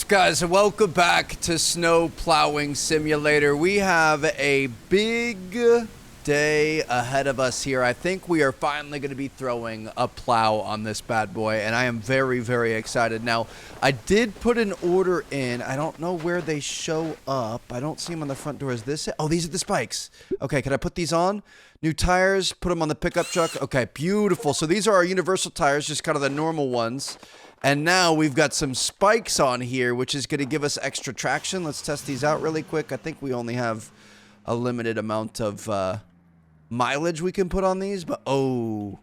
guys, and welcome back to Snow Plowing Simulator. We have a big day ahead of us here. I think we are finally going to be throwing a plow on this bad boy, and I am very, very excited. Now, I did put an order in. I don't know where they show up. I don't see them on the front door. Is this it? Oh, these are the spikes. Okay, can I put these on? New tires, put them on the pickup truck. Okay, beautiful. So these are our universal tires, just kind of the normal ones. And now we've got some spikes on here, which is going to give us extra traction. Let's test these out really quick. I think we only have a limited amount of mileage we can put on these. But, oh,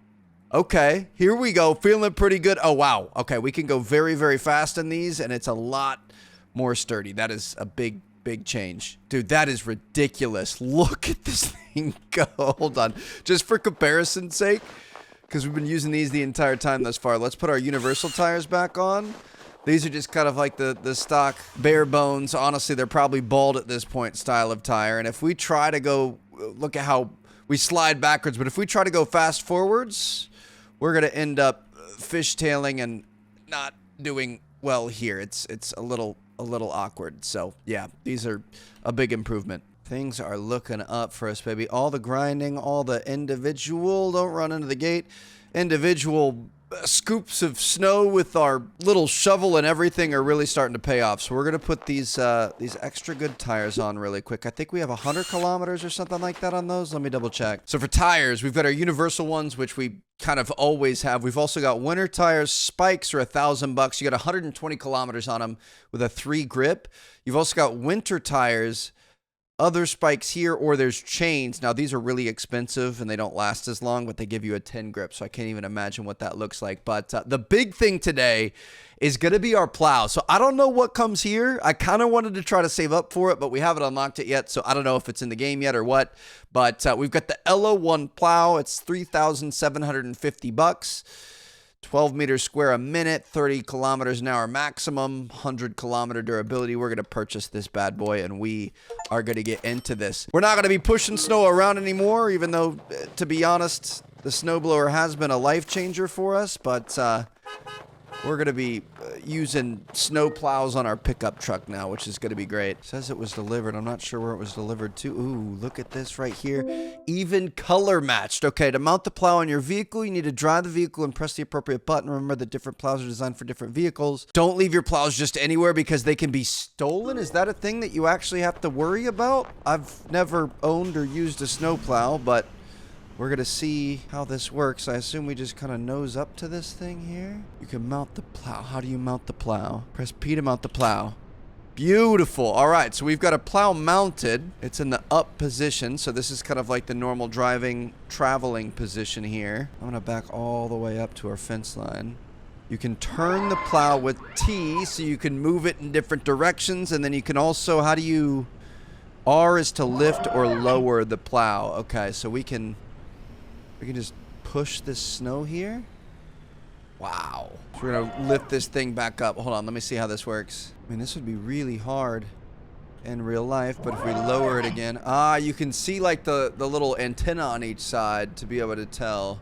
okay. Here we go. Feeling pretty good. Oh, wow. Okay, we can go very, very fast in these, and it's a lot more sturdy. That is a big, big change. Dude, that is ridiculous. Look at this thing go. Hold on. Just for comparison's sake, because we've been using these the entire time thus far. Let's put our universal tires back on. These are just kind of like the stock bare bones. Honestly, they're probably bald at this point style of tire. And if we try to go, look at how we slide backwards. But if we try to go fast forwards, we're going to end up fishtailing and not doing well here. It's a little awkward. So yeah, these are a big improvement. Things are looking up for us, baby. All the grinding, all the individual, don't run into the gate, individual scoops of snow with our little shovel and everything are really starting to pay off. So we're going to put these extra good tires on really quick. I think we have 100 kilometers or something like that on those. Let me double check. So for tires, we've got our universal ones, which we kind of always have. We've also got winter tires. Spikes are $1,000. You got 120 kilometers on them with a 3 grip. You've also got winter tires, other spikes here, or there's chains. Now, these are really expensive, and they don't last as long, but they give you a 10 grip, so I can't even imagine what that looks like. But the big thing today is going to be our plow. So I don't know what comes here. I kind of wanted to try to save up for it, but we haven't unlocked it yet, so I don't know if it's in the game yet or what. But we've got the LO1 plow. It's $3,750. 12 meters square a minute, 30 kilometers an hour maximum, 100 kilometer durability. We're going to purchase this bad boy, and we are going to get into this. We're not going to be pushing snow around anymore, even though, to be honest, the snowblower has been a life changer for us, but we're going to be using snow plows on our pickup truck now, which is going to be great. It says it was delivered. I'm not sure where it was delivered to. Ooh, look at this right here. Even color matched. Okay, to mount the plow on your vehicle, you need to drive the vehicle and press the appropriate button. Remember that different plows are designed for different vehicles. Don't leave your plows just anywhere because they can be stolen. Is that a thing that you actually have to worry about? I've never owned or used a snow plow, but we're going to see how this works. I assume we just kind of nose up to this thing here. You can mount the plow. How do you mount the plow? Press P to mount the plow. Beautiful. All right, so we've got a plow mounted. It's in the up position, so this is kind of like the normal driving, traveling position here. I'm going to back all the way up to our fence line. You can turn the plow with T, so you can move it in different directions, and then you can also, how do you... R is to lift or lower the plow. Okay, so we can just push this snow here. Wow. So we're going to lift this thing back up. Hold on, let me see how this works. I mean, this would be really hard in real life, but if we lower it again... you can see like the little antenna on each side to be able to tell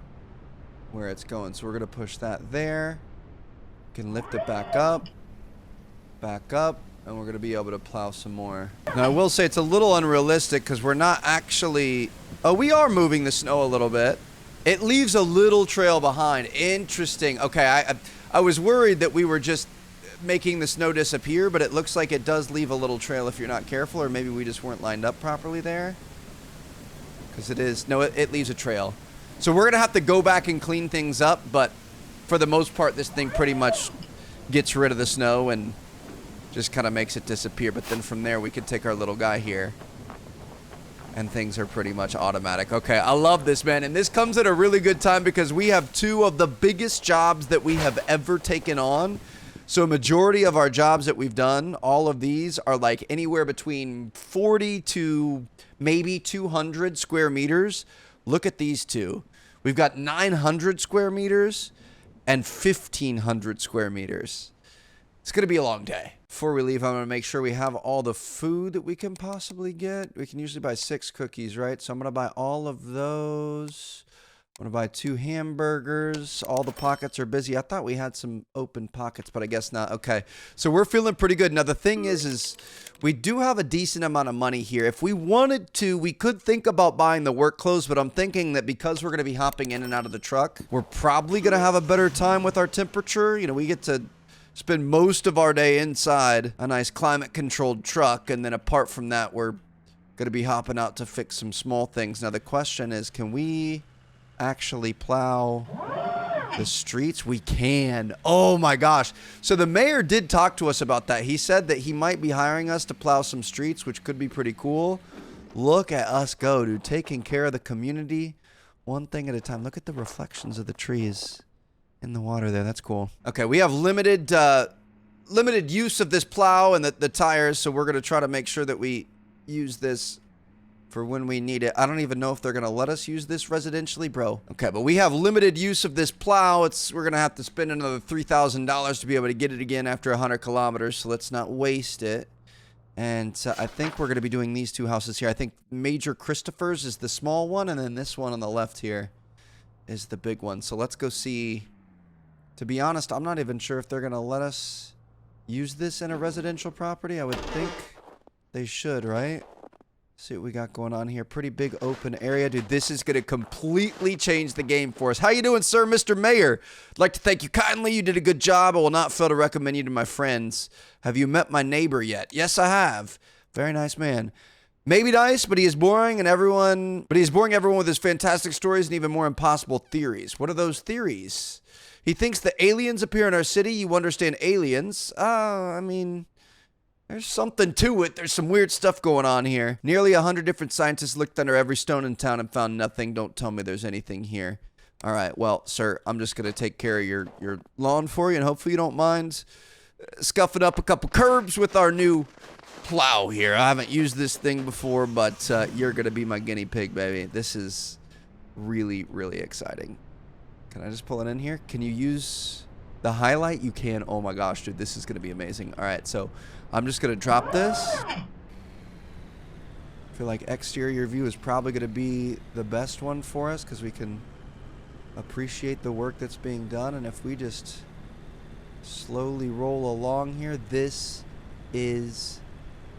where it's going. So we're going to push that there. We can lift it back up, and we're going to be able to plow some more. Now, I will say it's a little unrealistic because we're not actually... Oh, we are moving the snow a little bit. It leaves a little trail behind. Interesting. Okay, I was worried that we were just making the snow disappear, but it looks like it does leave a little trail if you're not careful, or maybe we just weren't lined up properly there. Because it is... No, it leaves a trail. So we're going to have to go back and clean things up, but for the most part, this thing pretty much gets rid of the snow and just kind of makes it disappear. But then from there, we could take our little guy here, and things are pretty much automatic. Okay, I love this, man. And this comes at a really good time because we have 2 of the biggest jobs that we have ever taken on. So a majority of our jobs that we've done, all of these are like anywhere between 40 to maybe 200 square meters. Look at these 2. We've got 900 square meters and 1,500 square meters. It's going to be a long day. Before we leave, I'm going to make sure we have all the food that we can possibly get. We can usually buy 6 cookies, right? So I'm going to buy all of those. Want to buy 2 hamburgers. All the pockets are busy. I thought we had some open pockets, but I guess not. Okay, so we're feeling pretty good. Now, the thing is we do have a decent amount of money here. If we wanted to, we could think about buying the work clothes, but I'm thinking that because we're going to be hopping in and out of the truck, we're probably going to have a better time with our temperature. You know, we get to spend most of our day inside a nice climate-controlled truck, and then apart from that, we're going to be hopping out to fix some small things. Now, the question is, can we actually plow the streets? We can. Oh my gosh. So the mayor did talk to us about that. He said that he might be hiring us to plow some streets, which could be pretty cool. Look at us go, dude. Taking care of the community one thing at a time. Look at the reflections of the trees in the water there. That's cool. Okay, we have limited use of this plow and the tires, so we're going to try to make sure that we use this for when we need it. I don't even know if they're going to let us use this residentially, bro. Okay, but we have limited use of this plow. We're going to have to spend another $3,000 to be able to get it again after 100 kilometers, so let's not waste it. And I think we're going to be doing these 2 houses here. I think Major Christopher's is the small one, and then this one on the left here is the big one. So let's go see. To be honest, I'm not even sure if they're going to let us use this in a residential property. I would think they should, right? See what we got going on here. Pretty big open area. Dude, this is going to completely change the game for us. How you doing, sir, Mr. Mayor? I'd like to thank you kindly. You did a good job. I will not fail to recommend you to my friends. Have you met my neighbor yet? Yes, I have. Very nice man. Maybe nice, but he is boring everyone with his fantastic stories and even more impossible theories. What are those theories? He thinks that aliens appear in our city. You understand aliens? I mean, there's something to it. There's some weird stuff going on here. Nearly 100 different scientists looked under every stone in town and found nothing. Don't tell me there's anything here. All right, well, sir, I'm just going to take care of your lawn for you, and hopefully you don't mind scuffing up a couple curbs with our new plow here. I haven't used this thing before, but you're going to be my guinea pig, baby. This is really, really exciting. Can I just pull it in here? Can you use the highlight? You can. Oh my gosh, dude, this is going to be amazing. All right, so I'm just going to drop this. I feel like exterior view is probably going to be the best one for us because we can appreciate the work that's being done. And if we just slowly roll along here, this is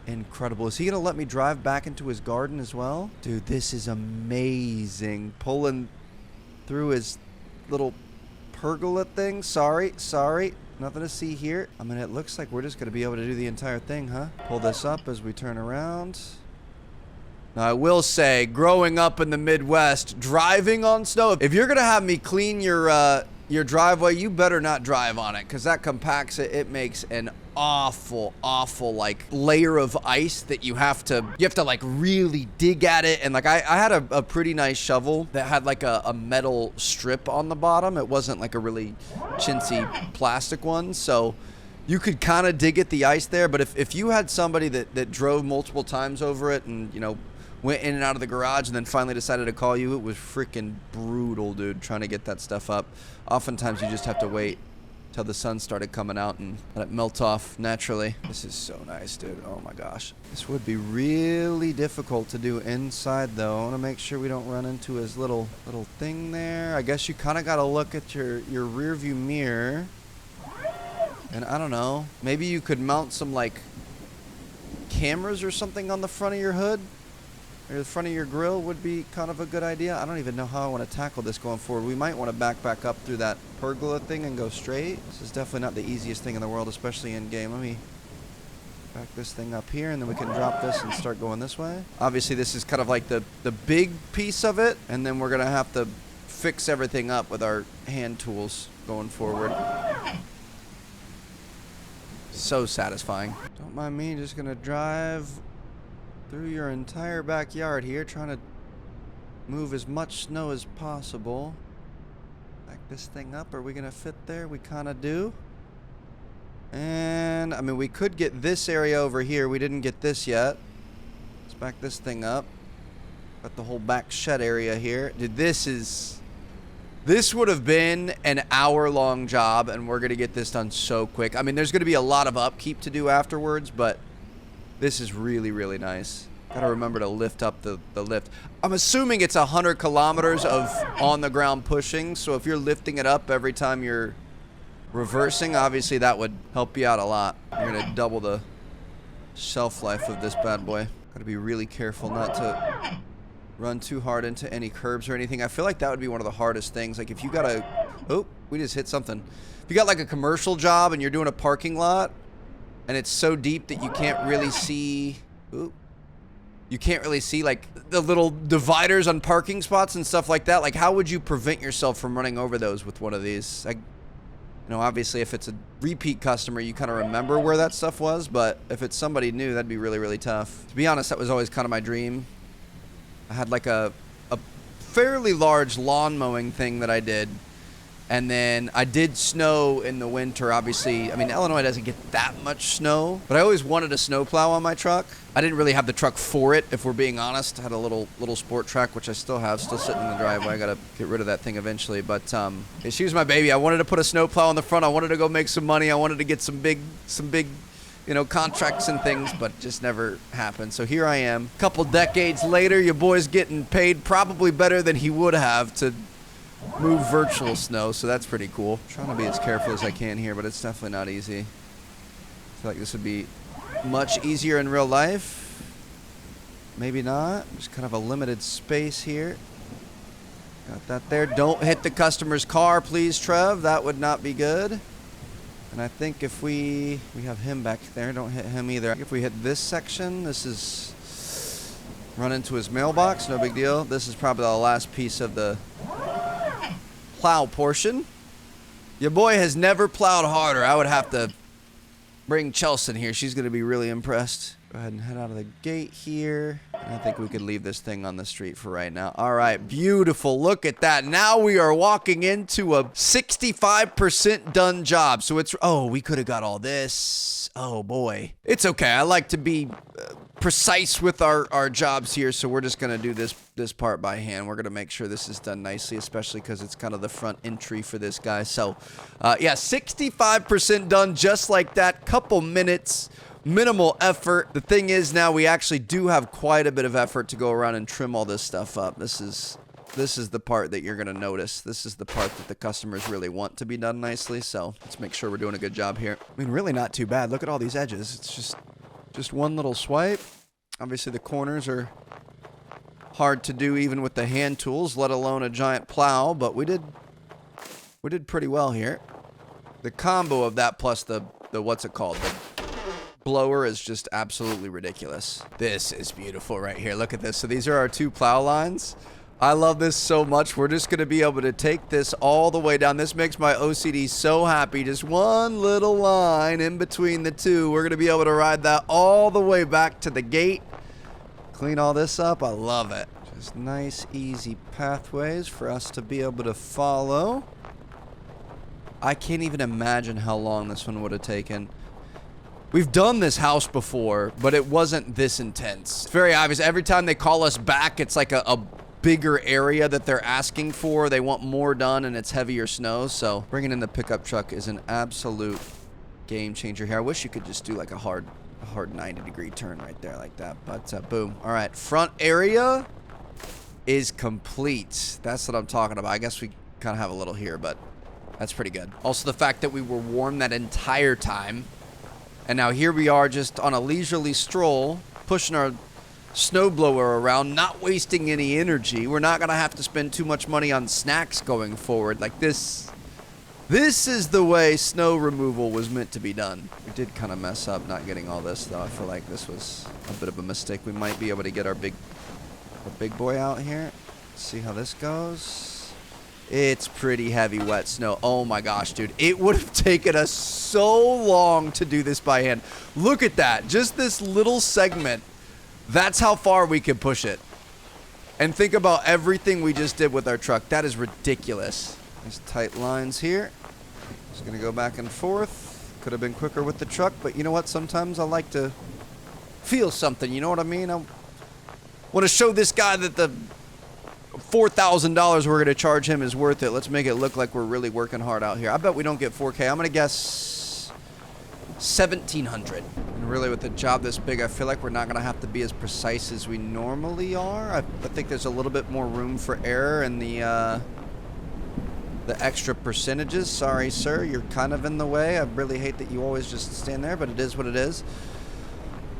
incredible. Is he going to let me drive back into his garden as well? Dude, this is amazing. Pulling through his little pergola thing. Sorry. Nothing to see here. I mean, it looks like we're just going to be able to do the entire thing, huh? Pull this up as we turn around. Now, I will say, growing up in the Midwest, driving on snow, if you're going to have me clean your driveway, you better not drive on it, because that compacts it. It makes an awful like layer of ice that you have to like really dig at it. And like I had a pretty nice shovel that had like a metal strip on the bottom. It wasn't like a really chintzy plastic one, so you could kind of dig at the ice there. But if you had somebody that drove multiple times over it and, you know, went in and out of the garage and then finally decided to call you, it was freaking brutal, dude, trying to get that stuff up. Oftentimes you just have to wait till the sun started coming out and let it melt off naturally. This is so nice, dude. Oh my gosh. This would be really difficult to do inside, though. I want to make sure we don't run into his little thing there. I guess you kind of got to look at your rear view mirror. And I don't know, maybe you could mount some like cameras or something on the front of your hood. Or the front of your grill would be kind of a good idea. I don't even know how I want to tackle this going forward. We might want to back up through that pergola thing and go straight. This is definitely not the easiest thing in the world, especially in game. Let me back this thing up here, and then we can drop this and start going this way. Obviously, this is kind of like the big piece of it, and then we're going to have to fix everything up with our hand tools going forward. So satisfying. Don't mind me, just going to drive through your entire backyard here, trying to move as much snow as possible. Back this thing up. Are we gonna fit there? We kind of do. And I mean, we could get this area over here. We didn't get this yet. Let's back this thing up. Got the whole back shed area here. Dude, this would have been an hour-long job, and we're gonna get this done so quick. I mean, there's gonna be a lot of upkeep to do afterwards, but this is really, really nice. Gotta remember to lift up the lift. I'm assuming it's 100 kilometers of on-the-ground pushing, so if you're lifting it up every time you're reversing, obviously that would help you out a lot. You're gonna double the shelf life of this bad boy. Gotta be really careful not to run too hard into any curbs or anything. I feel like that would be one of the hardest things. Like if you got a... Oh, we just hit something. If you got like a commercial job and you're doing a parking lot and it's so deep that you can't really see... Ooh. You can't really see like the little dividers on parking spots and stuff like that. Like how would you prevent yourself from running over those with one of these? Like, you know, obviously if it's a repeat customer, you kind of remember where that stuff was, but if it's somebody new, that'd be really, really tough. To be honest, that was always kind of my dream. I had like a fairly large lawn mowing thing that I did. And then I did snow in the winter, obviously. I mean, Illinois doesn't get that much snow, but I always wanted a snowplow on my truck. I didn't really have the truck for it, if we're being honest. I had a little sport track, which I still have, still sitting in the driveway. I gotta get rid of that thing eventually, but she was my baby. I wanted to put a snowplow on the front. I wanted to go make some money. I wanted to get some big, you know, contracts and things, but just never happened. So here I am. A couple decades later, your boy's getting paid probably better than he would have to move virtual snow, so that's pretty cool. I'm trying to be as careful as I can here, but it's definitely not easy. I feel like this would be much easier in real life. Maybe not. There's kind of a limited space here. Got that there. Don't hit the customer's car, please, Trev. That would not be good. And I think if we have him back there, don't hit him either. If we hit this section, this is run into his mailbox, no big deal. This is probably the last piece of the plow portion. Your boy has never plowed harder. I would have to bring Chelsea here. She's going to be really impressed. Go ahead and head out of the gate here. And I think we could leave this thing on the street for right now. All right, beautiful. Look at that. Now we are walking into a 65% done job. So it's... Oh, we could have got all this. Oh, boy. It's okay. I like to be precise with our jobs here, so we're just going to do this part by hand. We're going to make sure this is done nicely, especially because it's kind of the front entry for this guy. So, yeah, 65% done just like that. Couple minutes. Minimal effort. The thing is now we actually do have quite a bit of effort to go around and trim all this stuff up. This is the part that you're going to notice. This is the part that the customers really want to be done nicely. So let's make sure we're doing a good job here. I mean, really not too bad. Look at all these edges. It's just one little swipe. Obviously the corners are hard to do even with the hand tools, let alone a giant plow, but we did pretty well here. The combo of that plus the what's it called? The blower is just absolutely ridiculous. This is beautiful right here. Look at this. So these are our two plow lines. I love this so much. We're just going to be able to take this all the way down. This makes my OCD so happy. Just one little line in between the two. We're going to be able to ride that all the way back to the gate. Clean all this up. I love it. Just nice, easy pathways for us to be able to follow. I can't even imagine how long this one would have taken. We've done this house before, but it wasn't this intense. It's very obvious. Every time they call us back, it's like a bigger area that they're asking for. They want more done, and it's heavier snow. So bringing in the pickup truck is an absolute game changer here. I wish you could just do like a hard 90-degree turn right there like that. But boom. All right, front area is complete. That's what I'm talking about. I guess we kind of have a little here, but that's pretty good. Also, the fact that we were warm that entire time. And now here we are just on a leisurely stroll, pushing our snowblower around, not wasting any energy. We're not going to have to spend too much money on snacks going forward. Like this is the way snow removal was meant to be done. We did kind of mess up not getting all this, though. I feel like this was a bit of a mistake. We might be able to get our big boy out here. Let's see how this goes. It's pretty heavy, wet snow. Oh my gosh, dude. It would have taken us so long to do this by hand. Look at that. Just this little segment. That's how far we could push it. And think about everything we just did with our truck. That is ridiculous. There's tight lines here. Just going to go back and forth. Could have been quicker with the truck, but you know what? Sometimes I like to feel something. You know what I mean? I want to show this guy that the $4,000 we're going to charge him is worth it. Let's make it look like we're really working hard out here. I bet we don't get 4K. I'm going to guess 1,700. And really with a job this big, I feel like we're not going to have to be as precise as we normally are. I think there's a little bit more room for error in the extra percentages. Sorry, sir, you're kind of in the way. I really hate that you always just stand there, but it is what it is.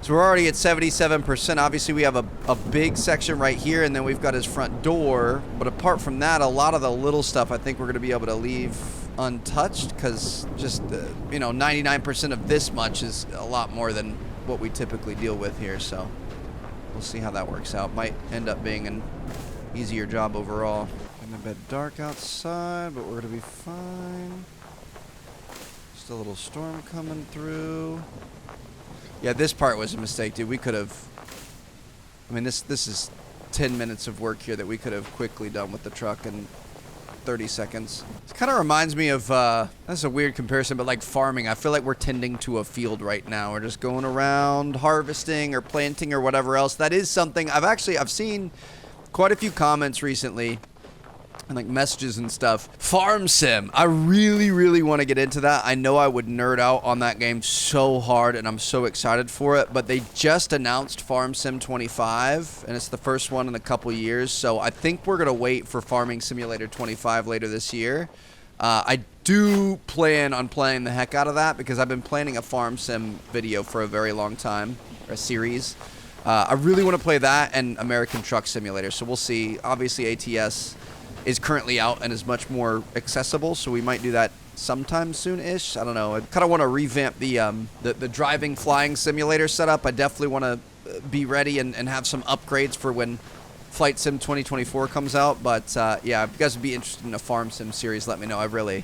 So we're already at 77%. Obviously, we have a big section right here, and then we've got his front door. But apart from that, a lot of the little stuff I think we're going to be able to leave untouched, because just, 99% of this much is a lot more than what we typically deal with here. So we'll see how that works out. Might end up being an easier job overall. Getting a bit dark outside, but we're going to be fine. Just a little storm coming through. Yeah, this part was a mistake, dude. We could have... I mean, this is 10 minutes of work here that we could have quickly done with the truck in 30 seconds. It kind of reminds me of... that's a weird comparison, but like farming. I feel like we're tending to a field right now. We're just going around harvesting or planting or whatever else. That is something... I've seen quite a few comments recently and like messages and stuff. Farm sim. I really, really want to get into that. I know I would nerd out on that game so hard, and I'm so excited for it. But they just announced Farm Sim 25, and it's the first one in a couple years. So I think we're going to wait for Farming Simulator 25 later this year. I do plan on playing the heck out of that because I've been planning a Farm Sim video for a very long time, or a series. I really want to play that and American Truck Simulator. So we'll see. Obviously, ATS is currently out and is much more accessible, so we might do that sometime soon-ish. I don't know. I kind of want to revamp the driving flying simulator setup. I definitely want to be ready and have some upgrades for when Flight Sim 2024 comes out. But yeah, if you guys would be interested in a farm sim series, let me know. I really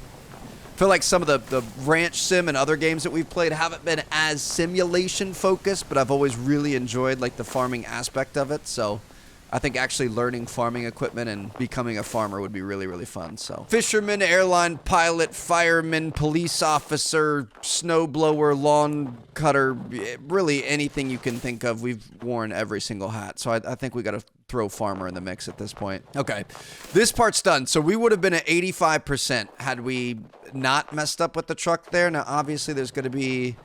feel like some of the ranch sim and other games that we've played haven't been as simulation focused, but I've always really enjoyed like the farming aspect of it. So I think actually learning farming equipment and becoming a farmer would be really, really fun. So fisherman, airline pilot, fireman, police officer, snowblower, lawn cutter, really anything you can think of. We've worn every single hat. So I think we got to throw farmer in the mix at this point. Okay, this part's done. So we would have been at 85% had we not messed up with the truck there. Now, obviously, there's going to be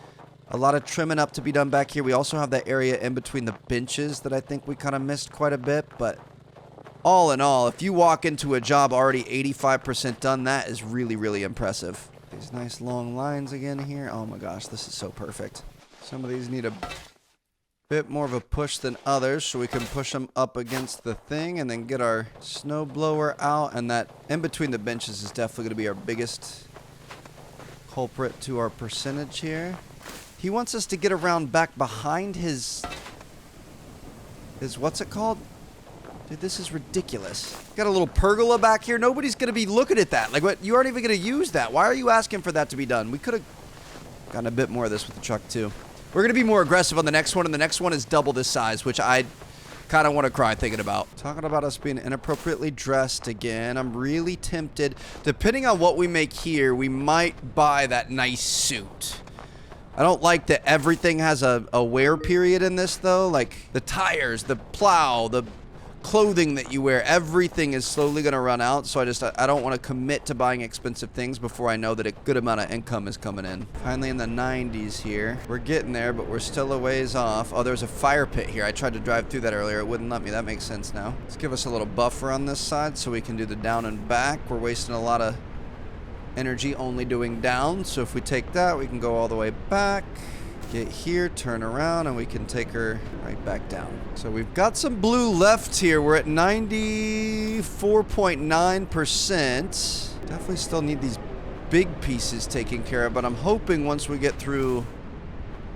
a lot of trimming up to be done back here. We also have that area in between the benches that I think we kind of missed quite a bit. But all in all, if you walk into a job already 85% done, that is really, really impressive. These nice long lines again here. Oh my gosh, this is so perfect. Some of these need a bit more of a push than others, so we can push them up against the thing and then get our snow blower out. And that in between the benches is definitely going to be our biggest culprit to our percentage here. He wants us to get around back behind his what's it called? Dude, this is ridiculous. Got a little pergola back here. Nobody's going to be looking at that. Like, what? You aren't even going to use that. Why are you asking for that to be done? We could have gotten a bit more of this with the truck, too. We're going to be more aggressive on the next one, and the next one is double this size, which I kind of want to cry thinking about. Talking about us being inappropriately dressed again. I'm really tempted. Depending on what we make here, we might buy that nice suit. I don't like that everything has a wear period in this, though. Like, the tires, the plow, the clothing that you wear, everything is slowly going to run out. So I don't want to commit to buying expensive things before I know that a good amount of income is coming in. Finally in the 90s here. We're getting there, but we're still a ways off. Oh, there's a fire pit here. I tried to drive through that earlier. It wouldn't let me. That makes sense now. Let's give us a little buffer on this side so we can do the down and back. We're wasting a lot of energy only doing down, so if we take that, we can go all the way back, get here, turn around, and we can take her right back down. So we've got some blue left here. We're at 94.9%. Definitely still need these big pieces taken care of, but I'm hoping once we get through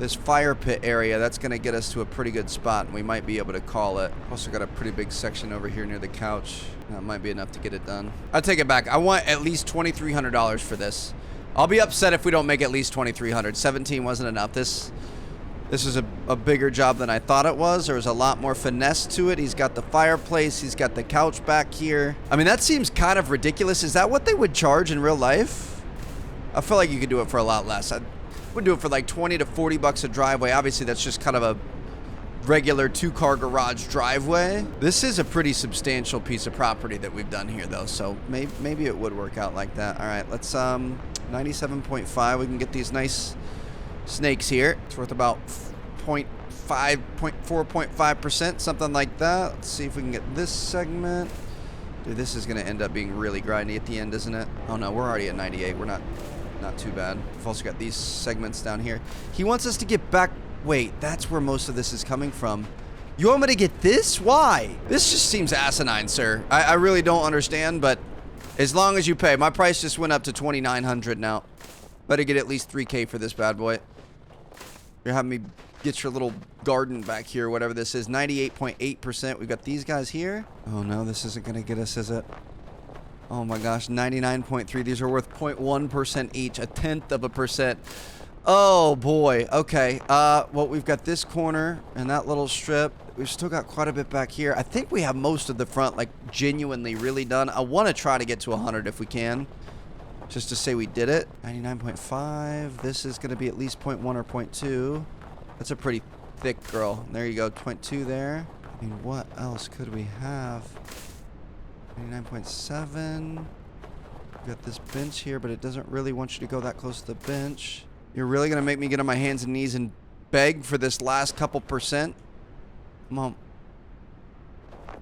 this fire pit area, that's going to get us to a pretty good spot, and we might be able to call it. Also got a pretty big section over here near the couch. That might be enough to get it done. I'll take it back. I want at least $2,300 for this. I'll be upset if we don't make at least $2,300. 17 wasn't enough. This is a bigger job than I thought it was. There was a lot more finesse to it. He's got the fireplace. He's got the couch back here. I mean, that seems kind of ridiculous. Is that what they would charge in real life? I feel like you could do it for a lot less. I would do it for like 20 to 40 bucks a driveway. Obviously, that's just kind of a regular two-car garage driveway. This is a pretty substantial piece of property that we've done here, though, so maybe it would work out like that. All right, let's 97.5. We can get these nice snakes here. It's worth about 4.5%, something like that. Let's see if we can get this segment. Dude, this is going to end up being really grindy at the end, isn't it? Oh, no, we're already at 98. We're not too bad. We've also got these segments down here. He wants us to get back. Wait, that's where most of this is coming from. You want me to get this? Why? This just seems asinine, sir. I really don't understand, but as long as you pay. My price just went up to $2,900 now. Better get at least $3K for this bad boy. You're having me get your little garden back here, whatever this is. 98.8%. We've got these guys here. Oh, no, this isn't going to get us, is it? Oh, my gosh. 99.3. These are worth 0.1% each. 0.1%. Oh, boy. Okay. Well, we've got this corner and that little strip. We've still got quite a bit back here. I think we have most of the front, like, genuinely really done. I want to try to get to 100 if we can. Just to say we did it. 99.5. This is going to be at least 0.1 or 0.2. That's a pretty thick girl. There you go. 0.2 there. I mean, what else could we have? 99.7. We've got this bench here, but it doesn't really want you to go that close to the bench. You're really going to make me get on my hands and knees and beg for this last couple percent? Come on.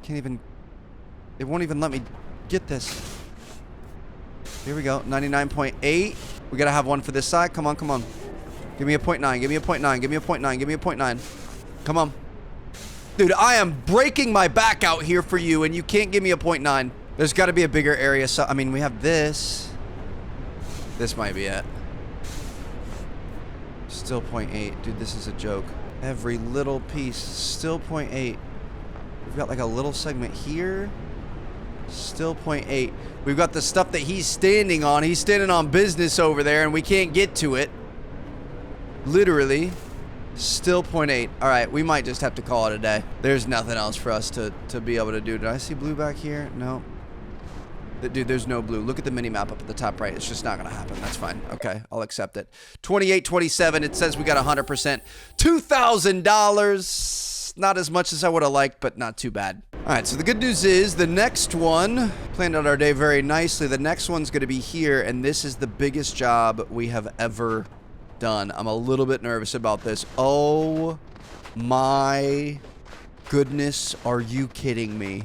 Can't even... It won't even let me get this. Here we go. 99.8. We got to have one for this side. Come on, come on. Give me a 0.9. Give me a 0.9. Give me a 0.9. Give me a 0.9. Come on. Dude, I am breaking my back out here for you, and you can't give me a 0.9. There's got to be a bigger area. So, I mean, we have this. This might be it. Still 0.8. Dude, this is a joke. Every little piece. Still 0.8. We've got like a little segment here. Still 0.8. We've got the stuff that he's standing on. He's standing on business over there, and we can't get to it. Literally. Still 0.8. All right, we might just have to call it a day. There's nothing else for us to be able to do. Did I see blue back here? No. Dude, there's no blue. Look at the mini-map up at the top right. It's just not going to happen. That's fine. Okay, I'll accept it. 28.27. It says we got 100%. $2,000. Not as much as I would have liked, but not too bad. All right, so the good news is the next one, planned out our day very nicely. The next one's going to be here, and this is the biggest job we have ever done. I'm a little bit nervous about this. Oh my goodness, are you kidding me?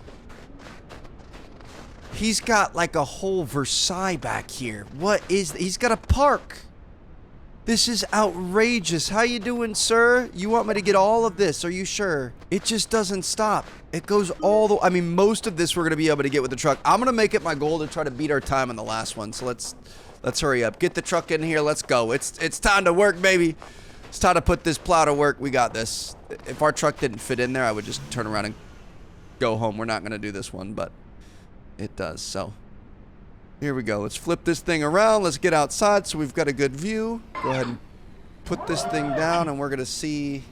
He's got like a whole Versailles back here. What is... He's got a park. This is outrageous. How you doing, sir? You want me to get all of this? Are you sure? It just doesn't stop. It goes all the... I mean, most of this we're going to be able to get with the truck. I'm going to make it my goal to try to beat our time on the last one. So let's hurry up. Get the truck in here. Let's go. It's time to work, baby. It's time to put this plow to work. We got this. If our truck didn't fit in there, I would just turn around and go home. We're not going to do this one, but it does. So here we go. Let's flip this thing around. Let's get outside so we've got a good view. Go ahead and put this thing down, and we're going to see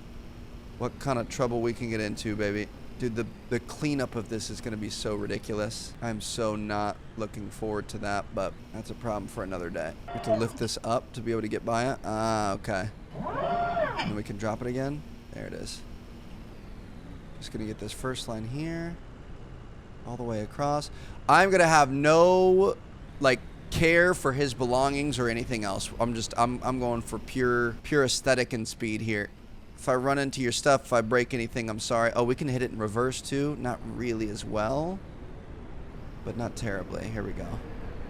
what kind of trouble we can get into, baby. Dude, the cleanup of this is going to be so ridiculous. I'm so not looking forward to that, but that's a problem for another day. We have to lift this up to be able to get by it. Ah, okay. And then we can drop it again. There it is. Just going to get this first line here. All the way across. I'm going to have no, like, care for his belongings or anything else. I'm going for pure aesthetic and speed here. If I run into your stuff, if I break anything, I'm sorry. Oh, we can hit it in reverse too. Not really as well, but not terribly. Here we go.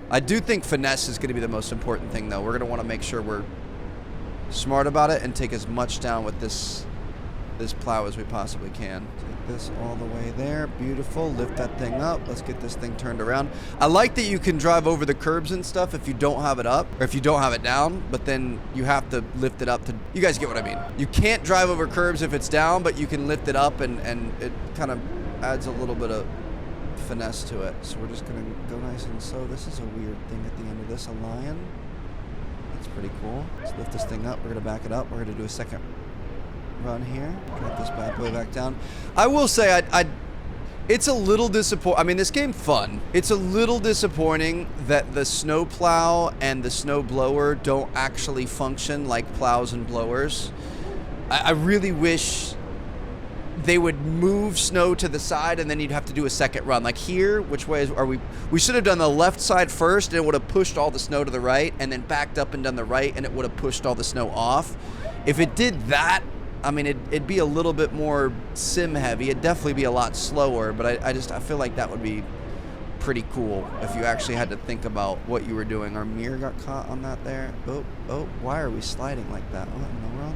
I do think finesse is going to be the most important thing, though. We're going to want to make sure we're smart about it and take as much down with this plow as we possibly can. Take this all the way there. Beautiful. Lift that thing up. Let's get this thing turned around. I like that you can drive over the curbs and stuff if you don't have it up, or if you don't have it down, but then you have to lift it up to... You guys get what I mean. You can't drive over curbs if it's down, but you can lift it up, and it kind of adds a little bit of finesse to it. So we're just going to go nice and slow. This is a weird thing at the end of this. A lion. That's pretty cool. Let's lift this thing up. We're going to back it up. We're going to do a second run here. Drop this bad boy back down. I will say, it's a little disappointing. I mean, this game fun. It's a little disappointing that the snow plow and the snow blower don't actually function like plows and blowers. I really wish they would move snow to the side, and then you'd have to do a second run. Like here, which way are we? We should have done the left side first, and it would have pushed all the snow to the right, and then backed up and done the right, and it would have pushed all the snow off. If it did that, I mean, it'd be a little bit more sim heavy. It'd definitely be a lot slower, but I feel like that would be pretty cool if you actually had to think about what you were doing. Our mirror got caught on that there. Oh, why are we sliding like that? What in the world?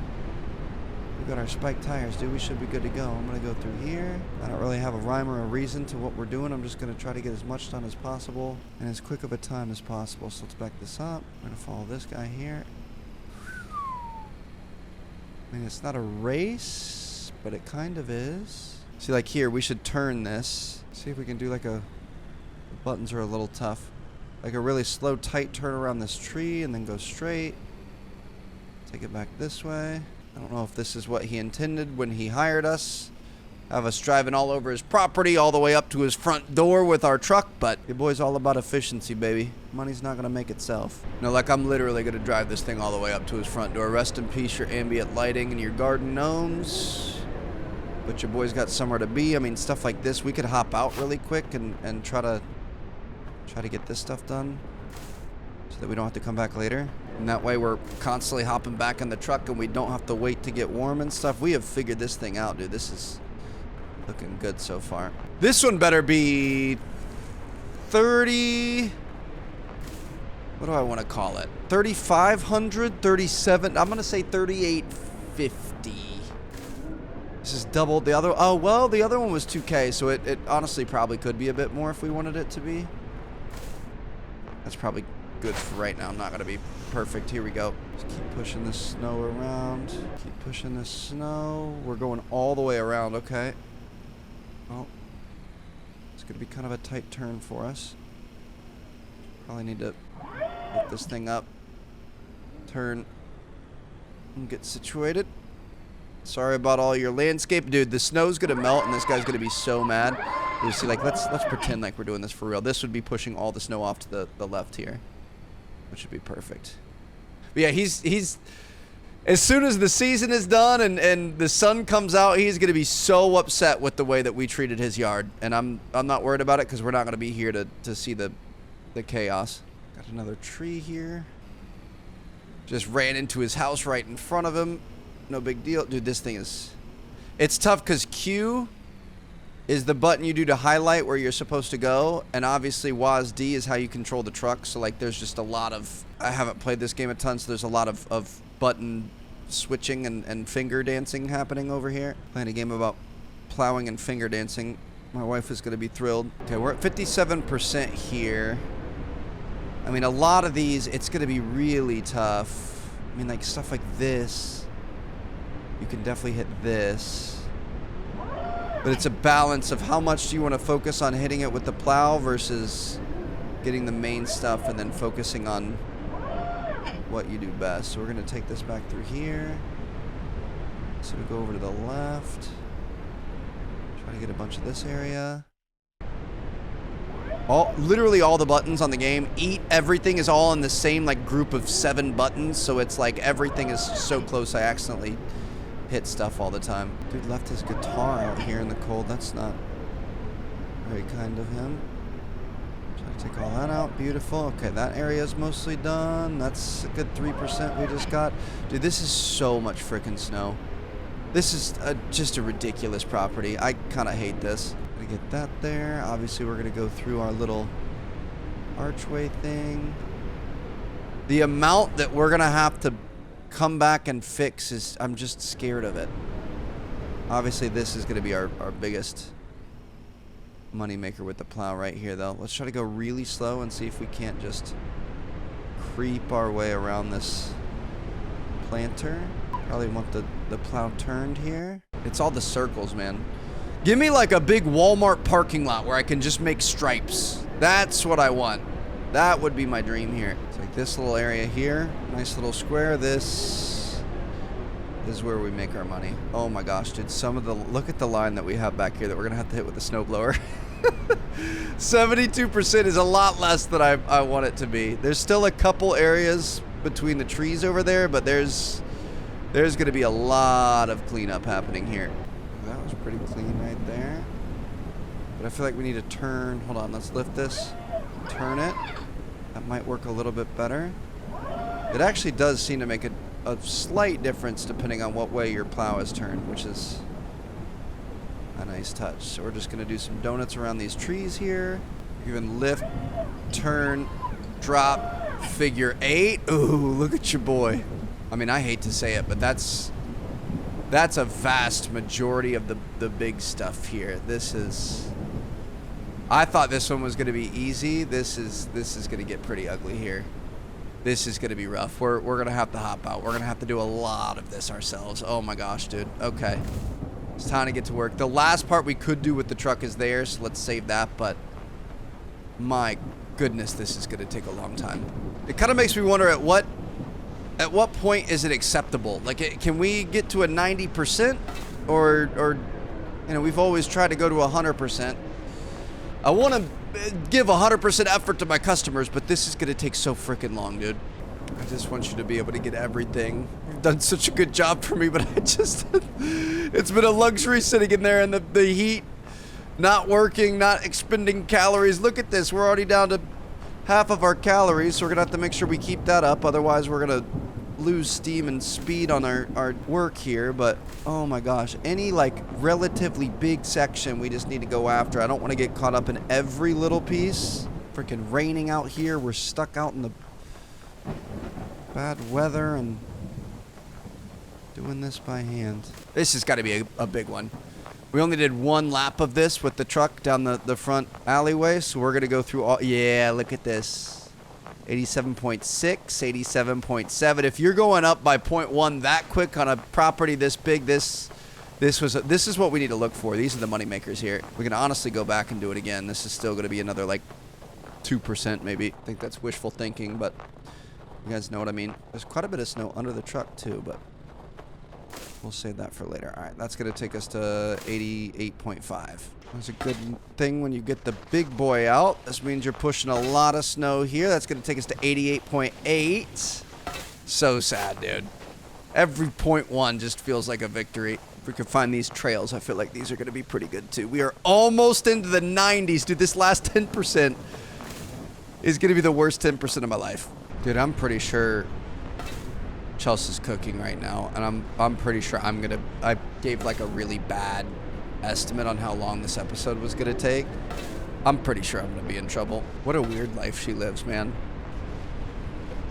We got our spiked tires, dude. We should be good to go. I'm gonna go through here. I don't really have a rhyme or a reason to what we're doing. I'm just gonna try to get as much done as possible in as quick of a time as possible. So let's back this up. We're gonna follow this guy here. I mean, it's not a race, but it kind of is. See, like here, we should turn this. See if we can do like a... The buttons are a little tough. Like a really slow, tight turn around this tree and then go straight. Take it back this way. I don't know if this is what he intended when he hired us. Have us driving all over his property all the way up to his front door with our truck, but your boy's all about efficiency, baby. Money's not gonna make itself. No, like I'm literally gonna drive this thing all the way up to his front door. Rest in peace, your ambient lighting and your garden gnomes. But your boy's got somewhere to be. I mean, stuff like this, we could hop out really quick and try to get this stuff done so that we don't have to come back later. And that way we're constantly hopping back in the truck and we don't have to wait to get warm and stuff. We have figured this thing out, dude. This is looking good so far. This one better be 30... What do I want to call it? 3,500, 37... I'm going to say 3,850. This is double the other... Oh, well, the other one was 2K, so it honestly probably could be a bit more if we wanted it to be. That's probably good for right now. I'm not going to be perfect. Here we go. Just keep pushing this snow around. Keep pushing this snow. We're going all the way around. Okay. Well, it's going to be kind of a tight turn for us. Probably need to lift this thing up. Turn. And get situated. Sorry about all your landscape. Dude, the snow's going to melt and this guy's going to be so mad. You see, like, let's pretend like we're doing this for real. This would be pushing all the snow off to the left here, which would be perfect. But yeah, he's as soon as the season is done and the sun comes out, he's gonna be so upset with the way that we treated his yard, and I'm not worried about it because we're not gonna be here to see the chaos. Got another tree here. Just ran into his house right in front of him. No big deal, dude. This thing it's tough because Q is the button you do to highlight where you're supposed to go, and obviously WASD is how you control the truck. So like there's just a lot of, I haven't played this game a ton, so there's a lot of button switching and finger dancing happening over here. Playing a game about plowing and finger dancing. My wife is going to be thrilled. Okay, we're at 57% here. I mean, a lot of these, it's going to be really tough. I mean, like stuff like this, you can definitely hit this. But it's a balance of how much do you want to focus on hitting it with the plow versus getting the main stuff and then focusing on what you do best. So we're going to take this back through here. So we go over to the left. Try to get a bunch of this area. Literally all the buttons on the game, everything is all in the same like group of 7 buttons. So it's like everything is so close I accidentally hit stuff all the time. Dude left his guitar out here in the cold. That's not very kind of him. Try to take all that out. Beautiful. Okay, that area is mostly done. That's a good 3% we just got. Dude, this is so much freaking snow. This is just a ridiculous property. I kind of hate this. Gonna get that there. Obviously, we're gonna go through our little archway thing. The amount that we're gonna have to come back and fix is, I'm just scared of it. Obviously this is going to be our biggest money maker with the plow right here though. Let's try to go really slow and see if we can't just creep our way around this planter. Probably want the plow turned here. It's all the circles, man. Give me like a big Walmart parking lot where I can just make stripes. That's what I want. That would be my dream here. It's like this little area here. Nice little square. This is where we make our money. Oh my gosh, dude. Look at the line that we have back here that we're going to have to hit with the snowblower. 72% is a lot less than I want it to be. There's still a couple areas between the trees over there, but there's going to be a lot of cleanup happening here. That was pretty clean right there. But I feel like we need to turn. Hold on, let's lift this. Turn it. That might work a little bit better. It actually does seem to make a slight difference depending on what way your plow is turned, which is a nice touch. So we're just gonna do some donuts around these trees here. Even lift, turn, drop, figure 8. Ooh, look at your boy. I mean, I hate to say it, but that's a vast majority of the big stuff here. This is, I thought this one was gonna be easy. This is gonna get pretty ugly here. This is gonna be rough. We're gonna have to hop out. We're gonna have to do a lot of this ourselves. Oh my gosh, dude. Okay. It's time to get to work. The last part we could do with the truck is there, so let's save that, but my goodness, this is gonna take a long time. It kind of makes me wonder at what point is it acceptable? Like, can we get to a 90%? Or, you know, we've always tried to go to 100%. I want to give 100% effort to my customers, but this is going to take so freaking long, dude. I just want you to be able to get everything. You've done such a good job for me, but I just, it's been a luxury sitting in there in the heat, not working, not expending calories. Look at this. We're already down to half of our calories, so we're going to have to make sure we keep that up. Otherwise, we're going to lose steam and speed on our work here. But oh my gosh, any like relatively big section we just need to go after. I don't want to get caught up in every little piece. Freaking raining out here. We're stuck out in the bad weather and doing this by hand. This has got to be a big one. We only did one lap of this with the truck down the front alleyway, so we're going to go through all... Yeah, look at this. 87.6, 87.7. If you're going up by 0.1 that quick on a property this big, this is what we need to look for. These are the money makers here. We can honestly go back and do it again. This is still going to be another like 2% maybe. I think that's wishful thinking, but you guys know what I mean. There's quite a bit of snow under the truck too, but we'll save that for later. All right, that's going to take us to 88.5. That's a good thing when you get the big boy out. This means you're pushing a lot of snow here. That's going to take us to 88.8. So sad, dude. Every 0.1 just feels like a victory. If we could find these trails, I feel like these are going to be pretty good too. We are almost into the 90s. Dude, this last 10% is going to be the worst 10% of my life. Dude, I'm pretty sure Chelsea's cooking right now, and I'm pretty sure I gave like a really bad estimate on how long this episode was gonna take. I'm pretty sure I'm gonna be in trouble. What a weird life she lives, man.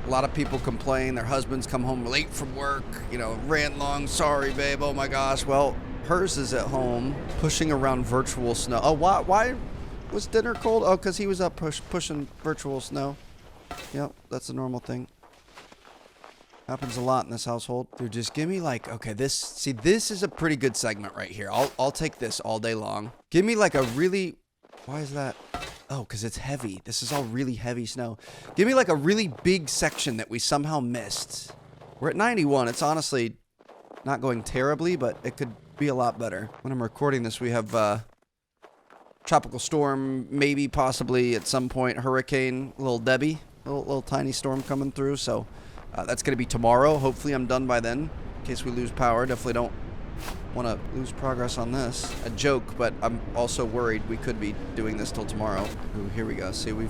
A lot of people complain their husbands come home late from work, you know, ran long, sorry babe, oh my gosh. Well, hers is at home pushing around virtual snow. Oh, why was dinner cold? Oh, because he was up pushing virtual snow. Yep, that's a normal thing. Happens a lot in this household. Dude, just give me like, okay, this is a pretty good segment right here. I'll take this all day long. Give me like a really, why is that? Oh, because it's heavy. This is all really heavy snow. Give me like a really big section that we somehow missed. We're at 91. It's honestly not going terribly, but it could be a lot better. When I'm recording this, we have tropical storm, maybe possibly at some point hurricane, little Debbie, little tiny storm coming through, so that's going to be tomorrow. Hopefully I'm done by then, in case we lose power. Definitely don't want to lose progress on this. A joke, but I'm also worried we could be doing this till tomorrow. Ooh, here we go. See, I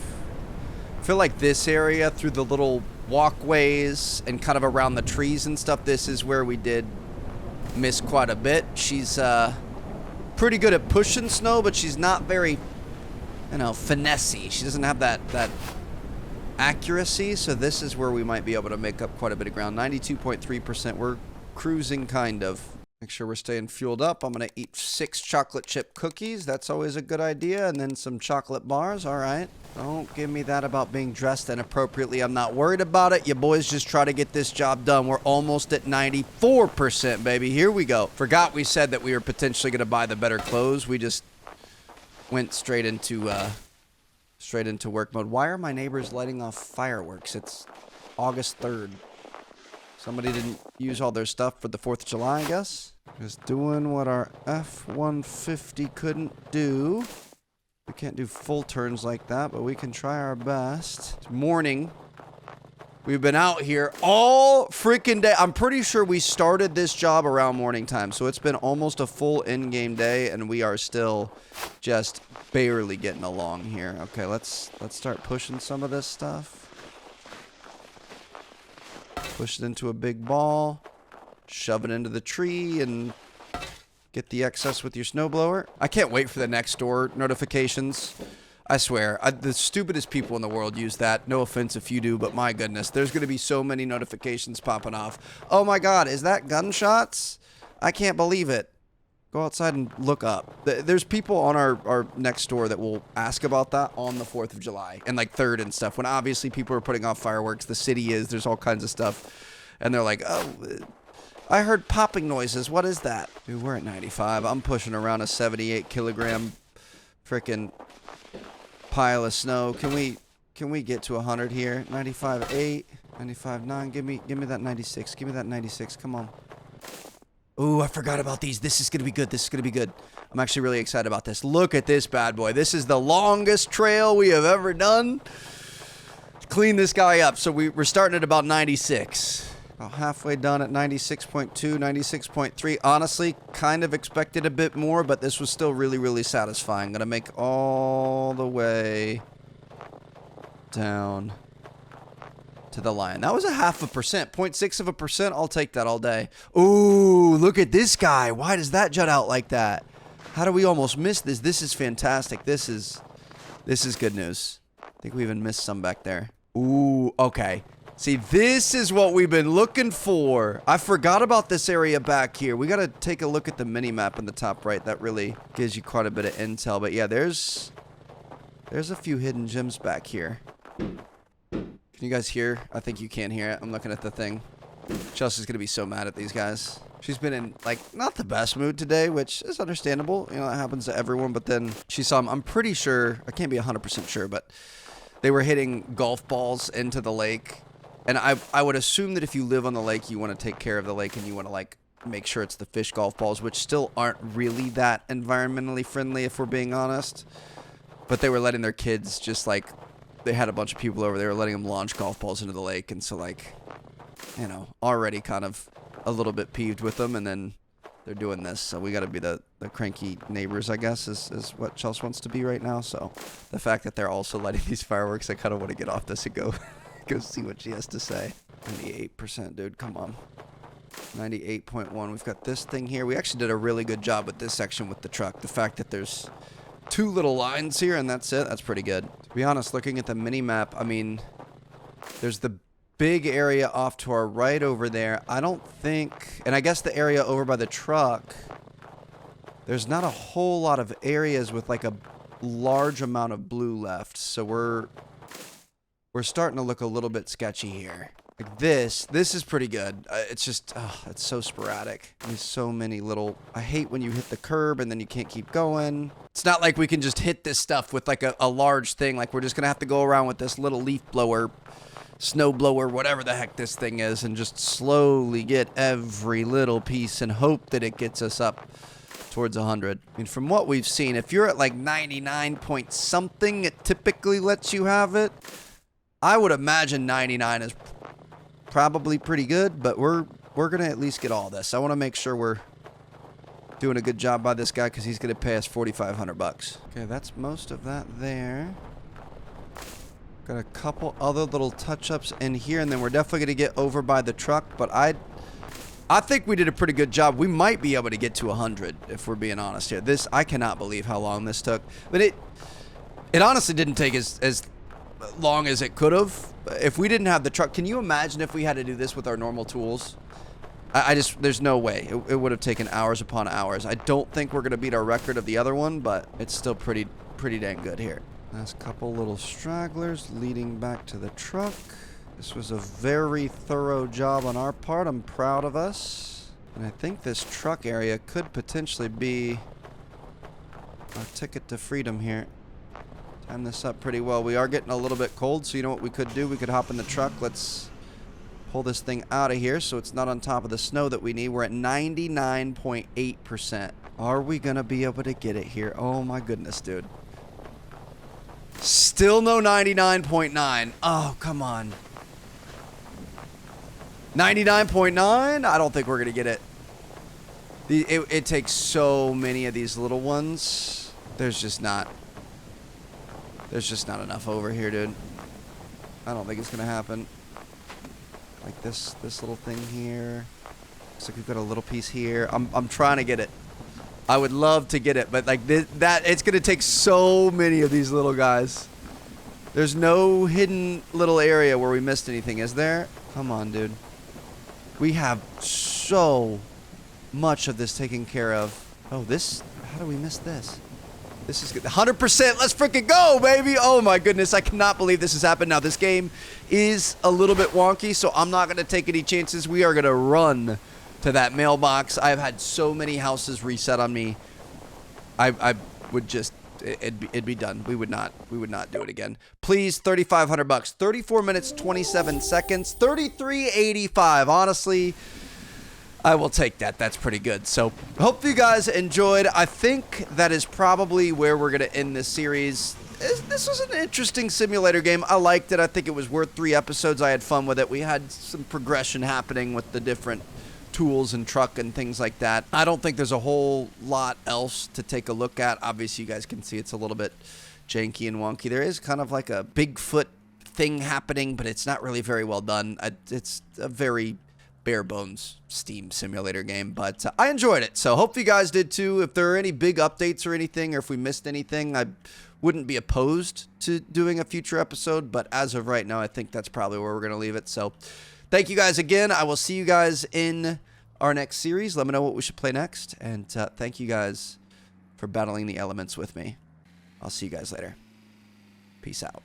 feel like this area through the little walkways and kind of around the trees and stuff, this is where we did miss quite a bit. She's pretty good at pushing snow, but she's not very, you know, finessey. She doesn't have that accuracy, so this is where we might be able to make up quite a bit of ground. 92.3%. We're cruising, kind of. Make sure we're staying fueled up. I'm going to eat 6 chocolate chip cookies. That's always a good idea. And then some chocolate bars. All right. Don't give me that about being dressed inappropriately. I'm not worried about it. You boys just try to get this job done. We're almost at 94%, baby. Here we go. Forgot we said that we were potentially going to buy the better clothes. We just went straight into work mode. Why are my neighbors lighting off fireworks? It's August 3rd. Somebody didn't use all their stuff for the 4th of July, I guess. Just doing what our F-150 couldn't do. We can't do full turns like that, but we can try our best. It's morning. We've been out here all freaking day. I'm pretty sure we started this job around morning time, so it's been almost a full in-game day, and we are still just barely getting along here. Okay, let's start pushing some of this stuff. Push it into a big ball. Shove it into the tree and get the excess with your snowblower. I can't wait for the next door notifications. I swear, the stupidest people in the world use that. No offense if you do, but my goodness, there's going to be so many notifications popping off. Oh my God, is that gunshots? I can't believe it. Go outside and look up. There's people on our next door that will ask about that on the 4th of July and like 3rd and stuff, when obviously people are putting off fireworks. The city is. There's all kinds of stuff. And they're like, oh, I heard popping noises. What is that? Dude, we're at 95. I'm pushing around a 78 kilogram freaking pile of snow. Can we get to 100 here? 95.8, 95.9. Give me that 96. Give me that 96. Come on. Ooh, I forgot about these. This is going to be good. This is going to be good. I'm actually really excited about this. Look at this bad boy. This is the longest trail we have ever done. Clean this guy up. So we're starting at about 96. About halfway done at 96.2, 96.3. Honestly, kind of expected a bit more, but this was still really, really satisfying. Gonna make all the way down to the line. That was a 0.5%, 0.6%. I'll take that all day. Ooh, look at this guy. Why does that jut out like that? How do we almost miss this? This is fantastic. This is good news. I think we even missed some back there. Ooh, okay. See, this is what we've been looking for. I forgot about this area back here. We got to take a look at the mini-map in the top right. That really gives you quite a bit of intel. But yeah, there's a few hidden gems back here. Can you guys hear? I think you can hear it. I'm looking at the thing. Chelsea's going to be so mad at these guys. She's been in, like, not the best mood today, which is understandable. You know, that happens to everyone. But then she saw them. I'm pretty sure, I can't be 100% sure, but they were hitting golf balls into the lake. And I would assume that if you live on the lake, you want to take care of the lake and you want to, like, make sure it's the fish golf balls, which still aren't really that environmentally friendly, if we're being honest. But they were letting their kids just, like, they had a bunch of people over. They were letting them launch golf balls into the lake. And so, like, you know, already kind of a little bit peeved with them. And then they're doing this. So we got to be the cranky neighbors, I guess, is what Chelsea wants to be right now. So the fact that they're also lighting these fireworks, I kind of want to get off this and go... Go see what she has to say. 98%, dude. Come on. 98.1. We've got this thing here. We actually did a really good job with this section with the truck. The fact that there's 2 little lines here and that's it. That's pretty good. To be honest, looking at the mini-map, I mean, there's the big area off to our right over there. I don't think... And I guess the area over by the truck, there's not a whole lot of areas with, like, a large amount of blue left. So we're starting to look a little bit sketchy here. Like this is pretty good. It's just, it's so sporadic. There's so many little, I hate when you hit the curb and then you can't keep going. It's not like we can just hit this stuff with like a large thing. Like we're just going to have to go around with this little leaf blower, snow blower, whatever the heck this thing is, and just slowly get every little piece and hope that it gets us up towards 100. I mean, from what we've seen, if you're at like 99 point something, it typically lets you have it. I would imagine 99 is probably pretty good, but we're going to at least get all this. I want to make sure we're doing a good job by this guy because he's going to pay us $4,500. Okay, that's most of that there. Got a couple other little touch-ups in here, and then we're definitely going to get over by the truck, but I think we did a pretty good job. We might be able to get to 100 if we're being honest here. I cannot believe how long this took, but it honestly didn't take as long as it could have. If we didn't have the truck, can you imagine if we had to do this with our normal tools? There's no way. It would have taken hours upon hours. I don't think we're going to beat our record of the other one, but it's still pretty dang good here. Last couple little stragglers leading back to the truck. This was a very thorough job on our part. I'm proud of us. And I think this truck area could potentially be our ticket to freedom here. Time this up pretty well. We are getting a little bit cold, so you know what we could do? We could hop in the truck. Let's pull this thing out of here so it's not on top of the snow that we need. We're at 99.8%. Are we going to be able to get it here? Oh my goodness, dude. Still no 99.9. Oh, come on. 99.9? I don't think we're going to get it. It takes so many of these little ones. There's just not enough over here, dude. I don't think it's going to happen. Like this little thing here. Looks like we've got a little piece here. I'm trying to get it. I would love to get it, but like that it's gonna take so many of these little guys. There's no hidden little area where we missed anything, is there? Come on, dude. We have so much of this taken care of. Oh, this, how do we miss this? This is good. 100%, let's freaking go, baby! Oh my goodness, I cannot believe this has happened. Now, this game is a little bit wonky, so I'm not gonna take any chances. We are gonna run to that mailbox. I've had so many houses reset on me. I would just, it'd be done. We would not do it again. Please, 3,500 bucks. 34 minutes, 27 seconds, 33.85. Honestly, I will take that. That's pretty good. So, hope you guys enjoyed. I think that is probably where we're going to end this series. This was an interesting simulator game. I liked it. I think it was worth 3 episodes. I had fun with it. We had some progression happening with the different tools and truck and things like that. I don't think there's a whole lot else to take a look at. Obviously, you guys can see it's a little bit janky and wonky. There is kind of like a Bigfoot thing happening, but it's not really very well done. It's a very bare bones Steam simulator game, but I enjoyed it. So hope you guys did too. If there are any big updates or anything, or if we missed anything, I wouldn't be opposed to doing a future episode, but as of right now, I think that's probably where we're going to leave it. So thank you guys again. I will see you guys in our next series. Let me know what we should play next, and thank you guys for battling the elements with me. I'll see you guys later. Peace out.